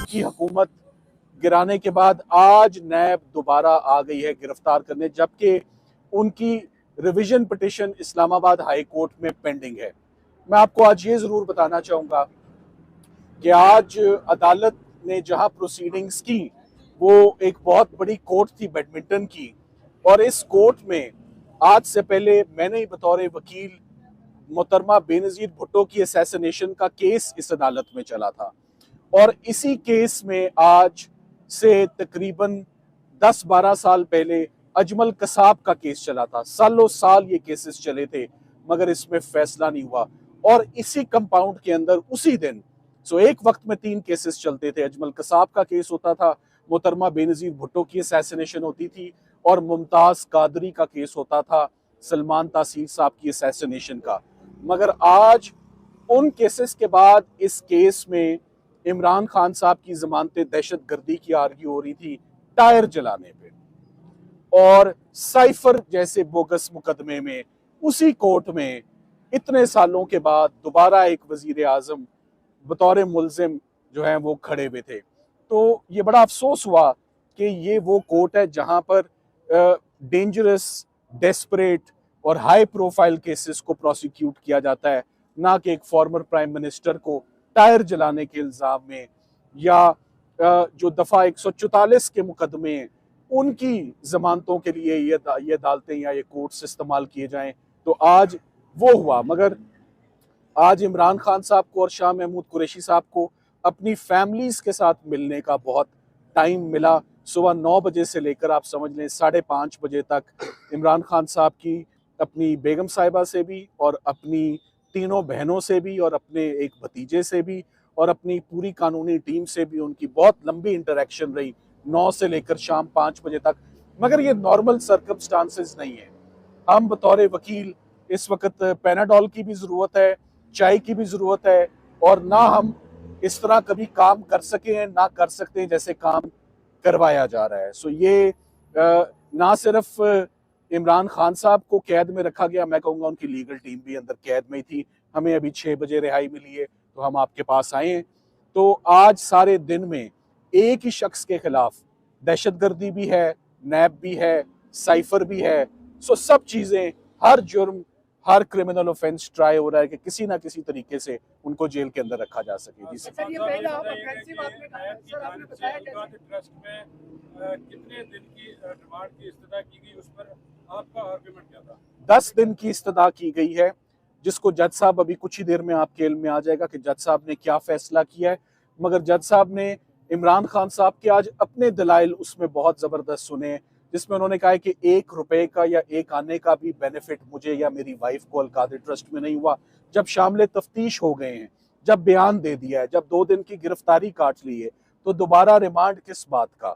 की हुकूमत गिराने के बाद आज नैब दोबारा आ गई है गिरफ्तार करने, जबकि उनकी revision petition Islamabad high court में पेंडिंग है। मैं आपको आज ये जरूर बताना चाहूंगा कि आज अदालत ने जहां प्रोसीडिंग्स की वो एक बहुत बड़ी कोर्ट थी बैडमिंटन की, और इस कोर्ट में आज से पहले मैंने ही बतौर वकील मोहतरमा बेनजीर भुट्टो की असैसिनेशन का केस इस अदालत में चला था, और इसी केस में आज से तकरीबन 10-12 साल पहले अजमल कसाब का केस चला था। सालों साल ये केसेस चले थे मगर इसमें फैसला नहीं हुआ, और इसी कंपाउंड के अंदर उसी दिन एक वक्त में 3 केसेस चलते थे। अजमल कसाब का केस होता था, मोहतरमा बेनजीर भुट्टो की असैसिनेशन होती थी, और मुमताज कादरी का केस होता था सलमान तासीर साहब की असैसिनेशन का। मगर आज उन केसेस के बाद इस केस में इमरान खान साहब की जमानतें दहशत गर्दी की आर्ग्यू हो रही थी टायर जलाने पे, और साइफर जैसे बोगस मुकदमे में उसी कोर्ट में इतने सालों के बाद दोबारा एक वजीर आजम बतौर मुलजिम जो है वो खड़े हुए थे। तो ये बड़ा अफसोस हुआ कि ये वो कोर्ट है जहां पर डेंजरस, डेस्परेट और हाई प्रोफाइल केसेस को प्रोसिक्यूट किया जाता है, ना कि एक फॉर्मर प्राइम मिनिस्टर को टायर जलाने के इल्जाम में, या जो दफा 144 के मुकदमे हैं उनकी जमानतों के लिए ये अदालतें या ये कोर्ट्स इस्तेमाल किए जाएं। तो आज वो हुआ। मगर आज इमरान खान साहब को और शाह महमूद कुरैशी साहब को अपनी फैमिलीज के साथ मिलने का बहुत टाइम मिला। सुबह 9 बजे से लेकर आप समझ लें 5:30 बजे तक इमरान खान साहब की अपनी बेगम साहिबा से भी, और अपनी तीनों बहनों से भी, और अपने एक भतीजे से भी, और अपनी पूरी कानूनी टीम से भी उनकी बहुत लंबी इंटरेक्शन रही 9 से लेकर शाम 5 बजे तक। मगर ये नॉर्मल सर्कमस्टांसेस नहीं है। हम बतौर वकील इस वक्त पैनाडोल की भी ज़रूरत है, चाय की भी ज़रूरत है, और ना हम इस तरह कभी काम कर सके हैं ना कर सकते हैं जैसे काम करवाया जा रहा है। ये ना सिर्फ इमरान खान साहब को कैद में रखा गया, मैं कहूँगा उनकी लीगल टीम भी अंदर कैद में ही थी। हमें अभी 6 बजे रिहाई मिली है तो हम आपके पास आए हैं। तो आज सारे दिन में एक ही शख्स के खिलाफ दहशतगर्दी भी है, नैब भी है, साइफर भी है। सब चीज़ें, हर जुर्म, हर क्रिमिनल ऑफेंस ट्राई हो रहा है कि किसी ना किसी तरीके से उनको जेल के अंदर रखा जा सके। जी सर, ये पहला आपने बताया ट्रस्ट में कितने दिन की रिमांड की इस्तदा की गई, उस पर आपका आर्गुमेंट क्या था? 10 दिन की इस्तदा की गई है, जिसको जज साहब अभी कुछ ही देर में आपके इल्म में आ जाएगा कि जज साहब ने क्या फैसला किया है। मगर जज साहब ने इमरान खान साहब के आज अपने दलाइल उसमें बहुत ज़बरदस्त सुने, जिसमें उन्होंने कहा है कि 1 रुपए का या 1 आने का भी बेनिफिट मुझे या मेरी वाइफ को अलकादिर ट्रस्ट में नहीं हुआ। जब शामिल तफ्तीश हो गए हैं, जब बयान दे दिया है, जब 2 दिन की गिरफ्तारी काट ली है, तो दोबारा रिमांड किस बात का,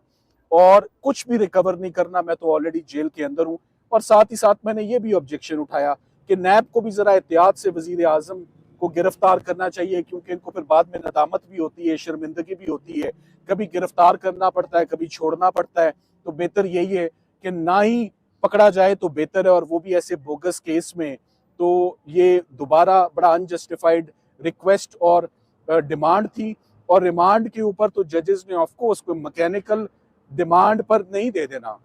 और कुछ भी रिकवर नहीं करना। मैं तो ऑलरेडी जेल के अंदर हूँ। और साथ ही साथ मैंने ये भी ऑब्जेक्शन उठाया कि नैब को भी जरा एहतियात से वजीर आजम को गिरफ्तार करना चाहिए, क्योंकि इनको फिर बाद में नदामत भी होती है, शर्मिंदगी भी होती है। कभी गिरफ्तार करना पड़ता है, कभी छोड़ना पड़ता है। तो बेहतर यही है कि ना ही पकड़ा जाए तो बेहतर है, और वो भी ऐसे बोगस केस में। तो ये दोबारा बड़ा अनजस्टिफाइड रिक्वेस्ट और डिमांड थी, और रिमांड के ऊपर तो जजेस ने ऑफकोर्स कोई मैकेनिकल डिमांड पर नहीं दे देना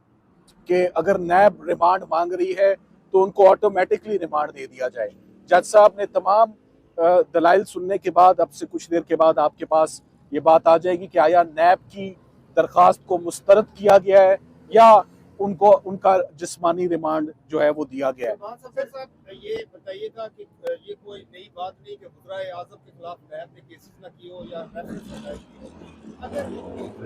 कि अगर नैब रिमांड मांग रही है तो उनको ऑटोमेटिकली रिमांड दे दिया जाए। जज साहब ने तमाम दलाइल सुनने के बाद अब से कुछ देर के बाद आपके पास ये बात आ जाएगी कि आया नैब की दरखास्त को मुस्तरद किया गया है या उनको उनका जिस्मानी रिमांड जो है वो दिया गया है। साहब, ये बताइएगा कि ये कोई नई बात नहीं कि वज़ीर आज़म के खिलाफ नैब ने केसेस ना किए हो या अगर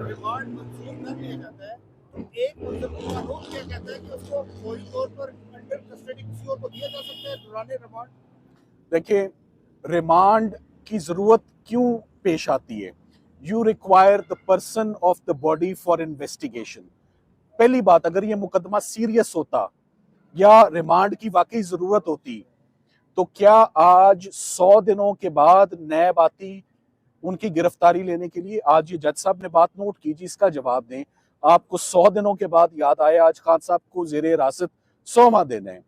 रिमांड मंजूर कर लिया जाता है, एक कानून क्या कहता है कि उसको फौरी तौर पर अंडर कस्टडी किसी और को दिया जा सकता है दौरान रिमांड? देखिए, रिमांड की जरूरत क्यों पेश आती है? You require the person of the body for investigation. पहली बात, अगर ये मुकदमा सीरियस होता या रिमांड की वाकई जरूरत होती तो क्या आज 100 दिनों के बाद नैब आती उनकी गिरफ्तारी लेने के लिए? आज ये जज साहब ने बात नोट कीजिए, इसका जवाब दें। आपको 100 दिनों के बाद याद आया आज खान साहब को जेर हिरासत 100वां दिन है।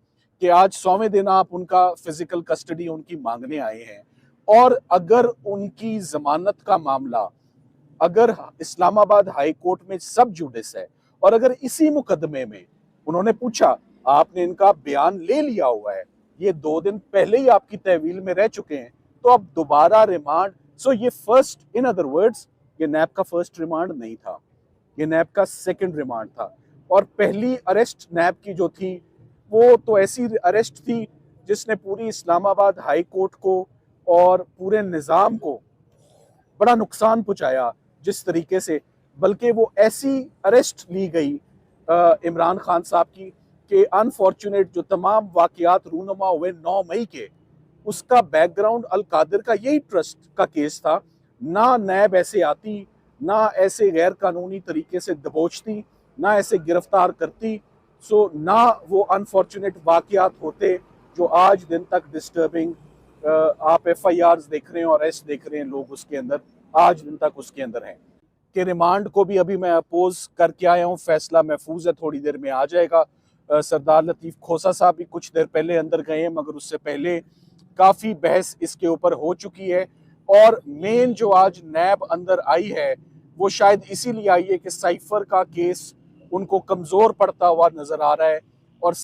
कि आज 100वें दिन आप उनका फिजिकल कस्टडी उनकी मांगने आए हैं, और अगर उनकी जमानत का मामला अगर इस्लामाबाद हाई कोर्ट में सब जुडिस है, और अगर इसी मुकदमे में उन्होंने पूछा, आपने इनका बयान ले लिया हुआ है, ये 2 दिन पहले ही आपकी तहवील में रह चुके हैं, तो अब दोबारा रिमांड, सो ये फर्स्ट, इन अदर वर्ड्स, ये नैब का फर्स्ट रिमांड नहीं था, ये नैब का सेकंड रिमांड था। और पहली अरेस्ट नैब की जो थी, वो तो ऐसी अरेस्ट थी जिसने पूरी इस्लामाबाद हाई कोर्ट को और पूरे निज़ाम को बड़ा नुकसान पहुंचाया जिस तरीके से, बल्कि वो ऐसी अरेस्ट ली गई इमरान खान साहब की कि अनफॉर्चुनेट जो तमाम वाकयात रूनुमा हुए 9 मई के, उसका बैकग्राउंड अल कादिर का यही ट्रस्ट का केस था। ना नैब ऐसे आती, ना ऐसे गैर कानूनी तरीके से दबोचती, ना ऐसे गिरफ्तार करती, सो ना वो अनफॉर्चुनेट वाकयात होते जो आज दिन तक डिस्टर्बिंग आप FIRs देख रहे हैं और अरेस्ट देख रहे हैं लोग उसके अंदर, आज दिन तक उसके अंदर हैं। कि रिमांड को भी अभी मैं अपोज करके आया हूँ, फैसला महफूज है, थोड़ी देर में आ जाएगा। सरदार लतीफ़ खोसा साहब भी कुछ देर पहले अंदर गए हैं, मगर उससे पहले काफ़ी बहस इसके ऊपर हो चुकी है। और मेन जो आज नैब अंदर आई है, वो शायद इसीलिए आई है कि साइफर का केस उनको कमज़ोर पड़ता हुआ नज़र आ रहा है, और